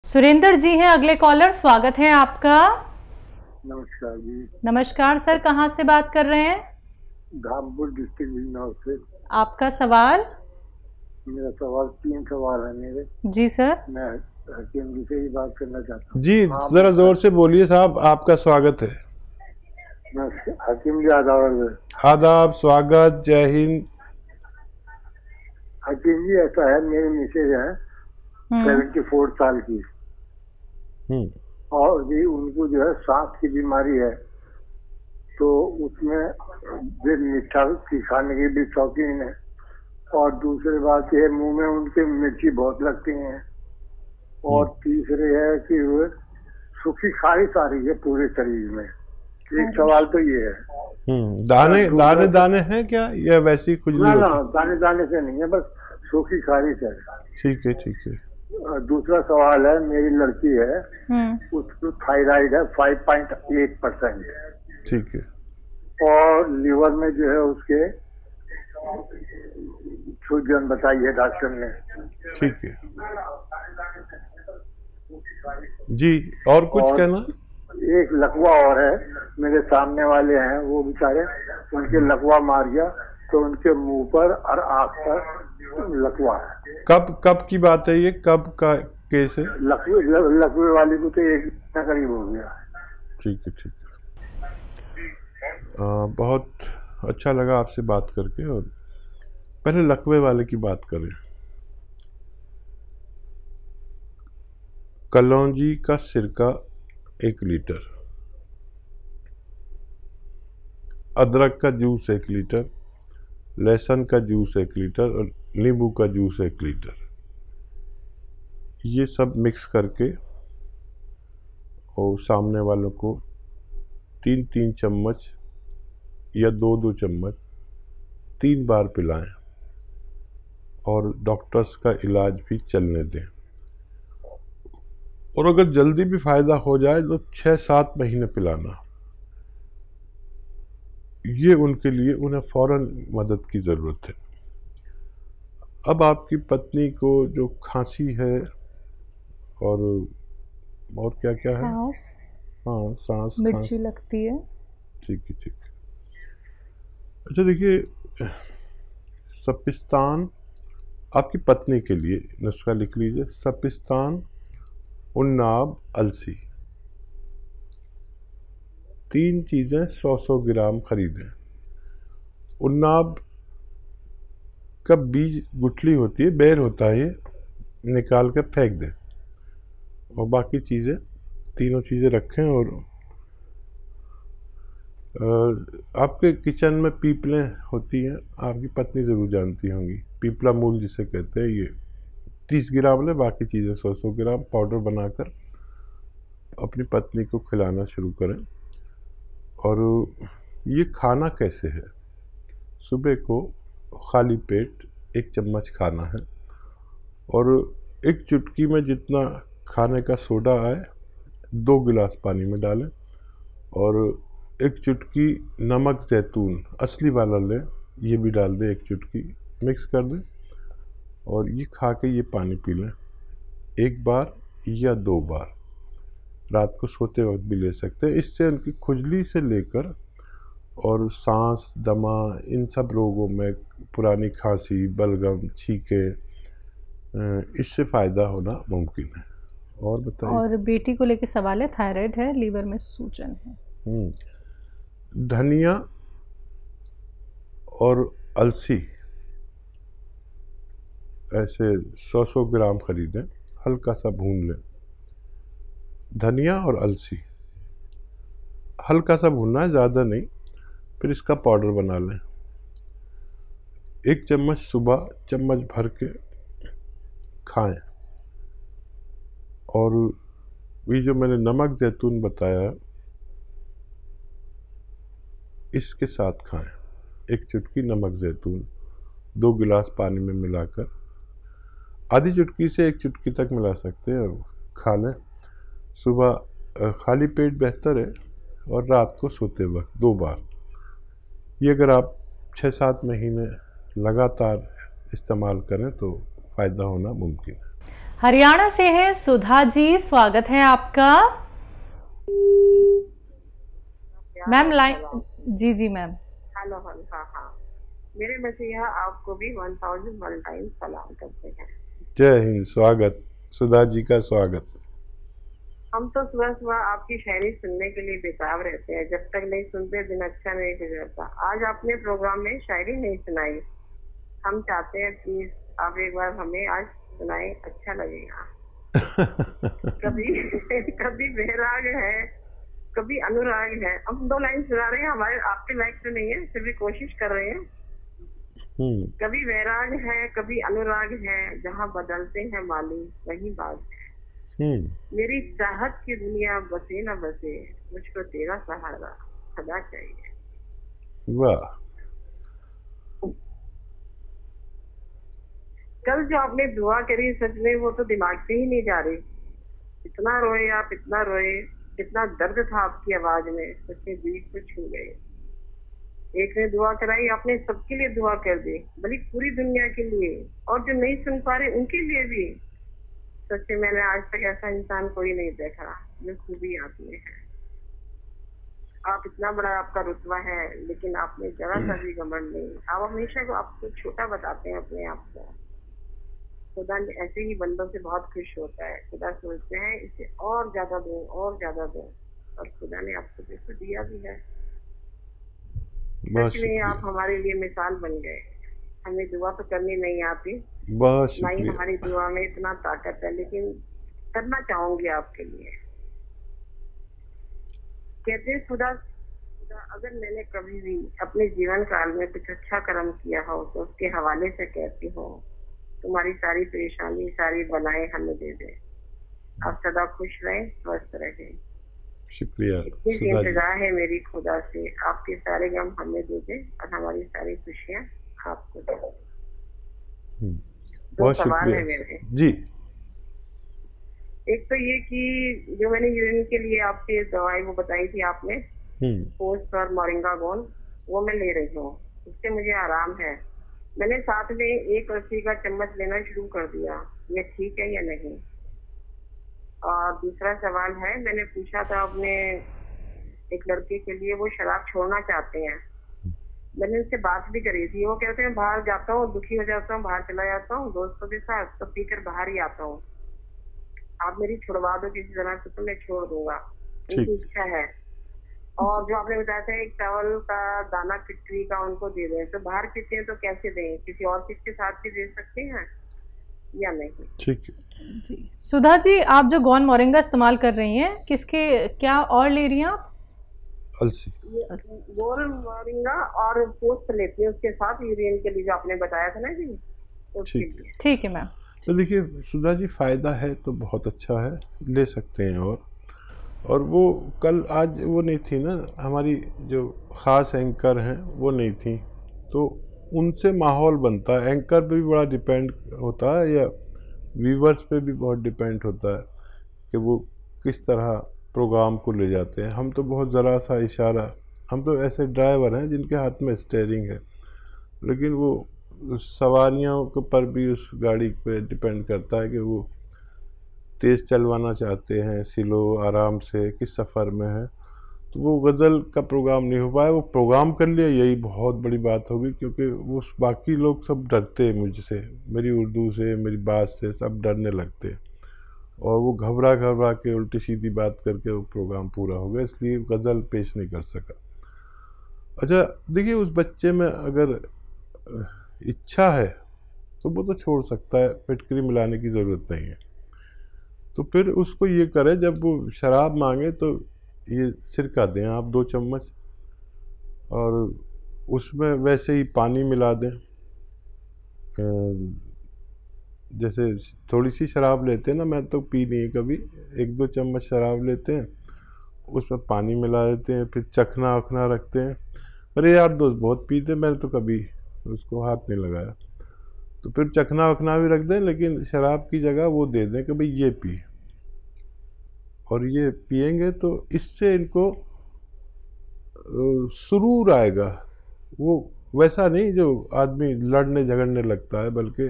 सुरेंद्र जी हैं अगले कॉलर, स्वागत है आपका। नमस्कार जी। नमस्कार सर, कहाँ से बात कर रहे हैं? धामपुर डिस्ट्रिक्ट बिजनौर से। आपका सवाल? मेरा सवाल 3 सवाल है मेरे। जी सर। मैं हकीम जी से ही बात करना चाहता हूँ। जी जरा जोर से बोलिए साहब, आपका स्वागत है। मैं हकीम जी आदाब, स्वागत, जय हिंद। हकीम जी ऐसा है, मेरी मिसेज है 74 साल की और भी उनको जो है सांस की बीमारी है, तो उसमें वे मीठा की खाने की भी शौकीन है और दूसरी बात यह मुंह में उनके मिर्ची बहुत लगती है और तीसरे है कि वो सूखी खारिश आ रही है पूरे शरीर में। एक सवाल तो ये है। दाने दाने दाने हैं क्या या वैसी खुजली? ना दाने दाने से नहीं है, बस सूखी खारिश है। ठीक है ठीक है। दूसरा सवाल है, मेरी लड़की है उसको थायराइड है 5.8%। ठीक है। और लीवर में जो है उसके सूजन बताई है डॉक्टर ने। ठीक है जी, और कुछ कहना? एक लकवा और है, मेरे सामने वाले हैं वो बेचारे, उनके लकवा मार गया तो उनके मुंह पर और आँख पर लकवा है। कब की बात है ये, कब का केस है? लकवे वाली को तो 1 महीना करीब हो गया। ठीक है ठीक है। बहुत अच्छा लगा आपसे बात करके। और पहले लकवे वाले की बात करें। कलौंजी का सिरका 1 लीटर, अदरक का जूस 1 लीटर, लहसुन का जूस 1 लीटर और नींबू का जूस 1 लीटर, ये सब मिक्स करके और सामने वालों को 3-3 चम्मच या 2-2 चम्मच 3 बार पिलाएं और डॉक्टर्स का इलाज भी चलने दें। और अगर जल्दी भी फायदा हो जाए तो 6-7 महीने पिलाना। ये उनके लिए, उन्हें फौरन मदद की ज़रूरत है। अब आपकी पत्नी को जो खांसी है और क्या क्या है? सांस। हाँ, सांस, मिर्ची लगती है। ठीक है ठीक है। अच्छा देखिए, सपिस्तान आपकी पत्नी के लिए नुस्खा लिख लीजिए। सपिस्तान, उन्नाब, अलसी, 3 चीज़ें 100-100 ग्राम खरीदें। उन्नाब का बीज गुठली होती है, बेर होता है, ये निकाल कर फेंक दें और बाकी चीज़ें, तीनों चीज़ें रखें। और आपके किचन में पीपलें होती हैं, आपकी पत्नी ज़रूर जानती होंगी, पीपला मूल जिसे कहते हैं। ये 30 ग्राम लें, बाकी चीज़ें 100-100 ग्राम पाउडर बनाकर अपनी पत्नी को खिलाना शुरू करें। और ये खाना कैसे है? सुबह को खाली पेट 1 चम्मच खाना है और 1 चुटकी में जितना खाने का सोडा आए 2 गिलास पानी में डालें और 1 चुटकी नमक जैतून असली वाला लें, ये भी डाल दें, 1 चुटकी मिक्स कर दें और ये खा के ये पानी पी लें 1 बार या 2 बार। रात को सोते वक्त भी ले सकते हैं। इससे उनकी खुजली से लेकर और सांस, दमा, इन सब रोगों में, पुरानी खांसी, बलगम, छींके, इससे फ़ायदा होना मुमकिन है। और बताइए। और बेटी को लेकर सवाल है, थायराइड है, लीवर में सूजन है। धनिया और अलसी ऐसे 100-100 ग्राम खरीदें, हल्का सा भून लें। धनिया और अलसी हल्का सा भूनना है, ज़्यादा नहीं। फिर इसका पाउडर बना लें। 1 चम्मच सुबह चम्मच भर के खाएं। और ये जो मैंने नमक जैतून बताया, इसके साथ खाएं। 1 चुटकी नमक जैतून 2 गिलास पानी में मिलाकर, आधी चुटकी से 1 चुटकी तक मिला सकते हैं और खा लें। सुबह खाली पेट बेहतर है और रात को सोते वक्त 2 बार। ये अगर आप 6-7 महीने लगातार इस्तेमाल करें तो फ़ायदा होना मुमकिन है। हरियाणा से है सुधा जी, स्वागत है आपका। मैम लाइन, जी जी मैम। हेलो हेलो, हाँ हाँ, मेरे मसीहा आपको भी 1001 टाइम सलाम करते हैं। जय हिंद, स्वागत सुधा जी का स्वागत। हम तो सुबह सुबह आपकी शायरी सुनने के लिए बेताब रहते हैं, जब तक नहीं सुनते दिन अच्छा नहीं गुजरता। आज आपने प्रोग्राम में शायरी नहीं सुनाई, हम चाहते हैं प्लीज आप एक बार हमें आज सुनाए, अच्छा लगेगा। कभी कभी बेराग है, कभी अनुराग है। हम 2 लाइन सुना रहे हैं, हमारे आपके लायक तो नहीं है, फिर भी कोशिश कर रहे हैं। कभी वैराग है, कभी अनुराग है, जहाँ बदलते हैं माली वही बात है। मेरी चाहत की दुनिया बसे न बसे, मुझको तेरा सहारा सदा चाहिए। वाह। कल जो आपने दुआ करी, सच में वो तो दिमाग से ही नहीं जा रही। इतना रोए आप, इतना रोए, कितना दर्द था आपकी आवाज में, सच में दिल को छू गए। एक ने दुआ कराई, आपने सबके लिए दुआ कर दी, बल्कि पूरी दुनिया के लिए, और जो नहीं सुन पा रहे उनके लिए भी। सच में मैंने आज तक ऐसा इंसान कोई नहीं देखा जो खूबी आप में है। आप इतना बड़ा आपका रुतबा है, लेकिन आपने जरा सा भी घमंड नहीं। आप हमेशा को आपको छोटा बताते हैं अपने आप को। खुदा ऐसे ही बंदों से बहुत खुश होता है। खुदा सोचते हैं इसे और ज्यादा दो, और ज्यादा दो, और खुदा ने आपको देखो दिया भी है। सच में आप हमारे लिए मिसाल बन गए। हमें दुआ तो करनी नहीं आती, ना ही हमारी दुआ में इतना ताकत है, लेकिन करना चाहूंगी आपके लिए। कहते हैं खुदा, अगर मैंने कभी भी अपने जीवन काल में कुछ अच्छा कर्म किया हो तो उसके हवाले से कहती हूँ, तुम्हारी सारी परेशानी, सारी बलाएं हमें दे दे। आप सदा खुश रहें, स्वस्थ रहें। शुक्रिया। इतनी इंतजार है मेरी खुदा से, आपके सारे गम हमें दे दे और हमारी सारी खुशियाँ आपको दे दे। दो सवाल है मेरे जी। एक तो ये कि जो मैंने यूरिन के लिए आपसे दवाई वो बताई थी आपने, पोस्ट और मोरिंगा गोन, वो मैं ले रही हूँ, उससे मुझे आराम है। मैंने साथ में 1 लस्सी का चम्मच लेना शुरू कर दिया, ये ठीक है या नहीं? और दूसरा सवाल है, मैंने पूछा था अपने एक लड़के के लिए, वो शराब छोड़ना चाहते हैं। मैंने उनसे बात भी करी थी, वो कहते हैं बाहर जाता हूँ, दुखी हो जाता हूँ, बाहर चला जाता हूँ दोस्तों के साथ, तो पीकर बाहर ही आता हूँ। आप मेरी छुड़वा दो किसी तरह से तो मैं छोड़ दूंगा, उनकी इच्छा है। और जो आपने बताया था एक चावल का दाना फिटकरी का उनको दे दें, तो बाहर पीते हैं तो कैसे दें? किसी और चीज के साथ भी दे सकते हैं या नहीं? ठीक है जी। सुधा जी, आप जो गौन मोरिंगा इस्तेमाल कर रही हैं, किसके क्या और ले रही हैं आप? अलसी। गोल मोरिंगा और पोस्ट लेती है उसके साथ, यूरिन के लिए जो आपने बताया था ना जी, उसके लिए। ठीक है मैम। तो देखिए सुधा जी, फ़ायदा है तो बहुत अच्छा है, ले सकते हैं। और वो कल आज वो नहीं थी ना, हमारी जो ख़ास एंकर हैं वो नहीं थी, तो उनसे माहौल बनता है। एंकर पे भी बड़ा डिपेंड होता है, या व्यूवर्स पे भी बहुत डिपेंड होता है कि वो किस तरह प्रोग्राम को ले जाते हैं। हम तो बहुत ज़रा सा इशारा, हम तो ऐसे ड्राइवर हैं जिनके हाथ में स्टीयरिंग है, लेकिन वो सवारियों के पर भी उस गाड़ी पे डिपेंड करता है कि वो तेज़ चलवाना चाहते हैं, स्लो आराम से, किस सफ़र में है। तो वो गज़ल का प्रोग्राम नहीं हो पाया। वो प्रोग्राम कर लिया, यही बहुत बड़ी बात होगी, क्योंकि वो बाकी लोग सब डरते हैं मुझसे, मेरी उर्दू से, मेरी बात से, सब डरने लगते हैं, और वो घबरा घबरा के उल्टी सीधी बात करके वो प्रोग्राम पूरा हो गया, इसलिए गज़ल पेश नहीं कर सका। अच्छा देखिए, उस बच्चे में अगर इच्छा है तो वो तो छोड़ सकता है, फिटकरी मिलाने की ज़रूरत नहीं है। तो फिर उसको ये करे, जब वो शराब मांगे तो ये सिरका दें आप 2 चम्मच, और उसमें वैसे ही पानी मिला दें। जैसे थोड़ी सी शराब लेते हैं ना, मैं तो पी नहीं कभी, 1-2 चम्मच शराब लेते हैं, उसमें पानी मिला देते हैं, फिर चखना वखना रखते हैं। मेरे यार दोस्त बहुत पीते, मैंने तो कभी उसको हाथ नहीं लगाया। तो फिर चखना वखना भी रख दें, लेकिन शराब की जगह वो दे दें कि भाई ये पी, और ये पिएंगे तो इससे इनको सुरूर आएगा। वो वैसा नहीं जो आदमी लड़ने झगड़ने लगता है, बल्कि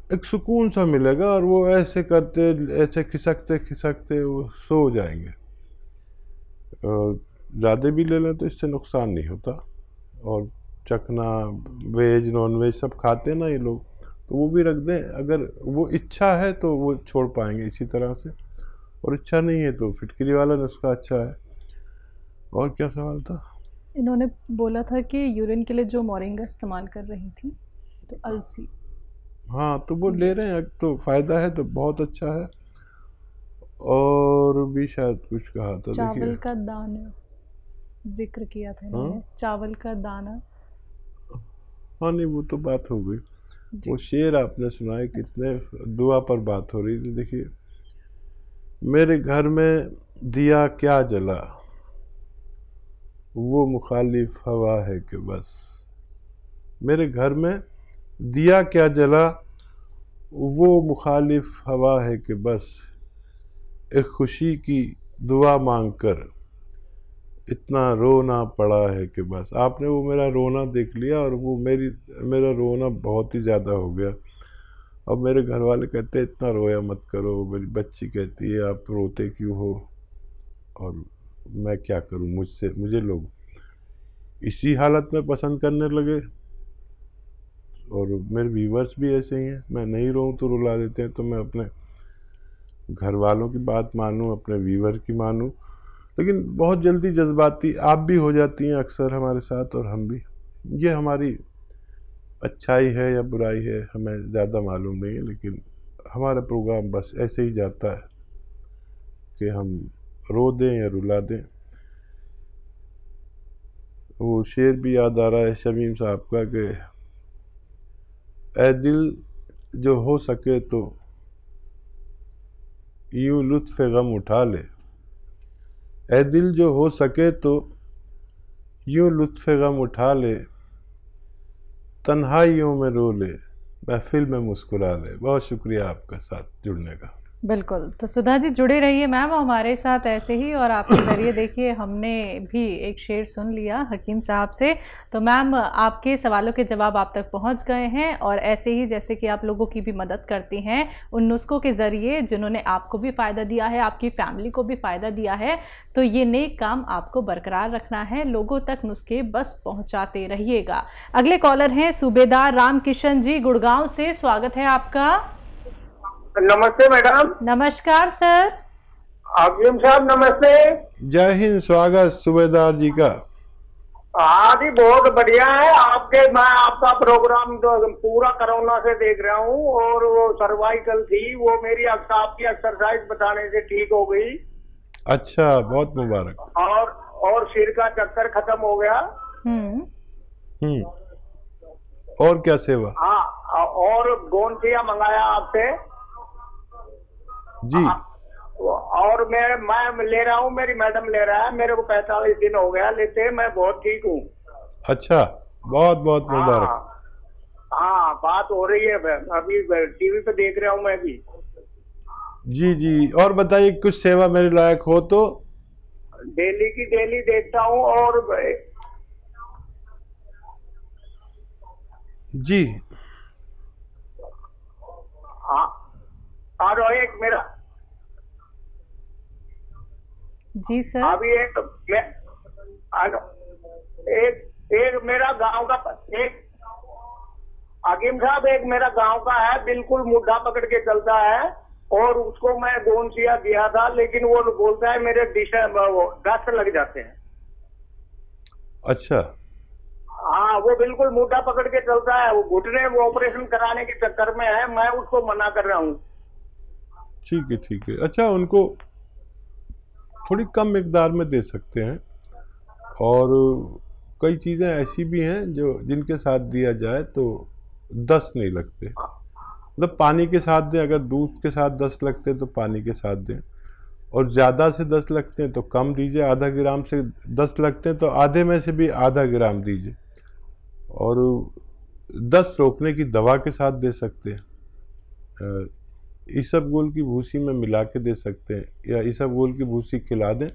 एक सुकून सा मिलेगा, और वो ऐसे करते ऐसे खिसकते खिसकते वो सो जाएंगे। ज़्यादा भी ले लें तो इससे नुकसान नहीं होता। और चखना, वेज नॉन वेज सब खाते हैं ना ये लोग, तो वो भी रख दें। अगर वो इच्छा है तो वो छोड़ पाएंगे इसी तरह से, और इच्छा नहीं है तो फिटकरी वाला नुस्खा अच्छा है। और क्या सवाल था? इन्होंने बोला था कि यूरिन के लिए जो मोरिंगा इस्तेमाल कर रही थी तो अलसी। हाँ, तो वो ले रहे हैं तो फ़ायदा है तो बहुत अच्छा है। और भी शायद कुछ कहा था, चावल का दाना जिक्र किया था इन्होंने। चावल का दाना, हाँ नहीं वो तो बात हो गई। वो शेर आपने सुनाए, कितने दुआ पर बात हो रही थी। देखिए, मेरे घर में दिया क्या जला, वो मुखालिफ हवा है कि बस। मेरे घर में दिया क्या जला, वो मुखालिफ हवा है कि बस। एक खुशी की दुआ मांगकर इतना रोना पड़ा है कि बस। आपने वो मेरा रोना देख लिया, और वो मेरा रोना बहुत ही ज़्यादा हो गया। अब मेरे घर वाले कहते हैं इतना रोया मत करो। मेरी बच्ची कहती है आप रोते क्यों हो, और मैं क्या करूं, मुझे लोग इसी हालत में पसंद करने लगे। और मेरे व्यूवर्स भी ऐसे ही हैं, मैं नहीं रोऊं तो रुला देते हैं। तो मैं अपने घर वालों की बात मानूं, अपने व्यूवर की मानूं, लेकिन बहुत जल्दी जज्बाती आप भी हो जाती हैं अक्सर हमारे साथ, और हम भी। ये हमारी अच्छाई है या बुराई है हमें ज़्यादा मालूम नहीं है, लेकिन हमारा प्रोग्राम बस ऐसे ही जाता है कि हम रो दें या रुला दें। वो शेर भी याद आ रहा है शमीम साहब का कि ऐ दिल जो हो सके तो यूं लुत्फ़ गम उठा ले। ऐ दिल जो हो सके तो यूं लुत्फ़ गम उठा ले, तन्हाइयों में रो ले, महफिल में मुस्कुरा ले। बहुत शुक्रिया आपका साथ जुड़ने का। बिल्कुल, तो सुधा जी जुड़े रहिए मैम हमारे साथ ऐसे ही। और आपके ज़रिए देखिए हमने भी एक शेर सुन लिया हकीम साहब से। तो मैम आपके सवालों के जवाब आप तक पहुंच गए हैं, और ऐसे ही जैसे कि आप लोगों की भी मदद करती हैं उन नुस्खों के ज़रिए जिन्होंने आपको भी फ़ायदा दिया है, आपकी फैमिली को भी फ़ायदा दिया है। तो ये नेक काम आपको बरकरार रखना है, लोगों तक नुस्खे बस पहुँचाते रहिएगा। अगले कॉलर हैं सूबेदार राम किशन जी गुड़गांव से। स्वागत है आपका। नमस्ते मैडम। नमस्कार सर। हकीम साहब नमस्ते। जय हिंद। स्वागत सूबेदार जी का। हाँ जी, बहुत बढ़िया है मैं आपका प्रोग्राम तो पूरा कोरोना से देख रहा हूँ, और वो सर्वाइकल थी वो मेरी आपकी एक्सरसाइज बताने से ठीक हो गई। अच्छा, बहुत मुबारक। और सिर का चक्कर खत्म हो गया। और क्या सेवा? हाँ, और गोंदिया मंगाया आपसे जी। और मैं ले रहा हूँ, मेरी मैडम ले रहा है, मेरे को 45 दिन हो गया लेते, मैं बहुत ठीक हूँ। अच्छा, बहुत बहुत मुबारक। हाँ, बात हो रही है, अभी टीवी पे देख रहा हूँ मैं भी। जी जी, और बताइए कुछ सेवा मेरे लायक हो तो। डेली की डेली देखता हूँ। और जी हाँ, और एक मेरा जी सर। अभी एक मेरा गांव का एक हकीम साहब, एक मेरा गांव का है, बिल्कुल मुद्दा पकड़ के चलता है, और उसको मैं गोंसिया दिया था, लेकिन वो बोलता है मेरे दस्त लग जाते हैं। अच्छा। हाँ, वो बिल्कुल मुद्दा पकड़ के चलता है, वो घुटने वो ऑपरेशन कराने के चक्कर में है, मैं उसको मना कर रहा हूँ। ठीक है ठीक है। अच्छा, उनको थोड़ी कम मिकदार में दे सकते हैं, और कई चीज़ें ऐसी भी हैं जो जिनके साथ दिया जाए तो दस्त नहीं लगते। मतलब पानी के साथ दें, अगर दूध के साथ दस्त लगते तो पानी के साथ दें, और ज़्यादा से दस्त लगते हैं तो कम दीजिए। आधा ग्राम से दस्त लगते हैं तो आधे में से भी आधा ग्राम दीजिए। और दस्त रोकने की दवा के साथ दे सकते हैं, इसबगोल की भूसी में मिला के दे सकते हैं, या इसबगोल की भूसी खिला दें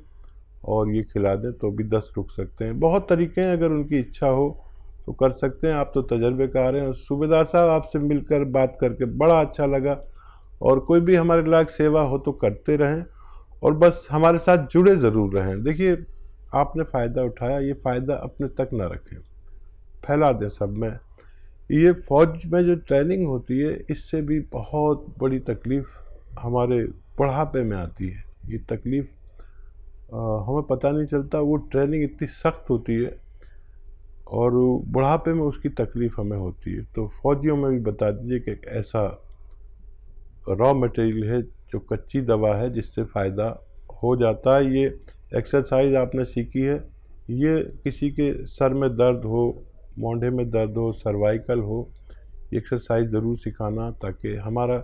और ये खिला दें तो भी दस्त रुक सकते हैं। बहुत तरीके हैं, अगर उनकी इच्छा हो तो कर सकते हैं। आप तो तजर्बेकार हैं। और सूबेदार साहब, आपसे मिलकर बात करके बड़ा अच्छा लगा, और कोई भी हमारे लायक सेवा हो तो करते रहें, और बस हमारे साथ जुड़े ज़रूर रहें। देखिए, आपने फ़ायदा उठाया, ये फ़ायदा अपने तक ना रखें, फैला दें सब में। ये फ़ौज में जो ट्रेनिंग होती है, इससे भी बहुत बड़ी तकलीफ़ हमारे बुढ़ापे में आती है। ये तकलीफ़ हमें पता नहीं चलता, वो ट्रेनिंग इतनी सख्त होती है और बुढ़ापे में उसकी तकलीफ़ हमें होती है। तो फ़ौजियों में भी बता दीजिए कि एक ऐसा रॉ मटेरियल है जो कच्ची दवा है, जिससे फ़ायदा हो जाता है। ये एक्सरसाइज आपने सीखी है, ये किसी के सर में दर्द हो, मोंढे में दर्द हो, सर्वाइकल हो, ये एक्सरसाइज ज़रूर सिखाना, ताकि हमारा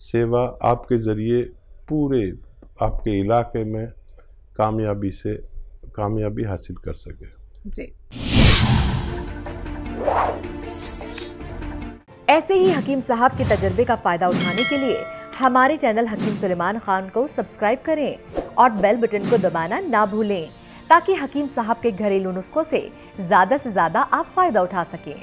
सेवा आपके ज़रिए पूरे आपके इलाके में कामयाबी हासिल कर सके। जी। ऐसे ही हकीम साहब के तजर्बे का फायदा उठाने के लिए हमारे चैनल हकीम सुलेमान खान को सब्सक्राइब करें और बेल बटन को दबाना ना भूलें, ताकि हकीम साहब के घरेलू नुस्खों से ज्यादा आप फायदा उठा सकें।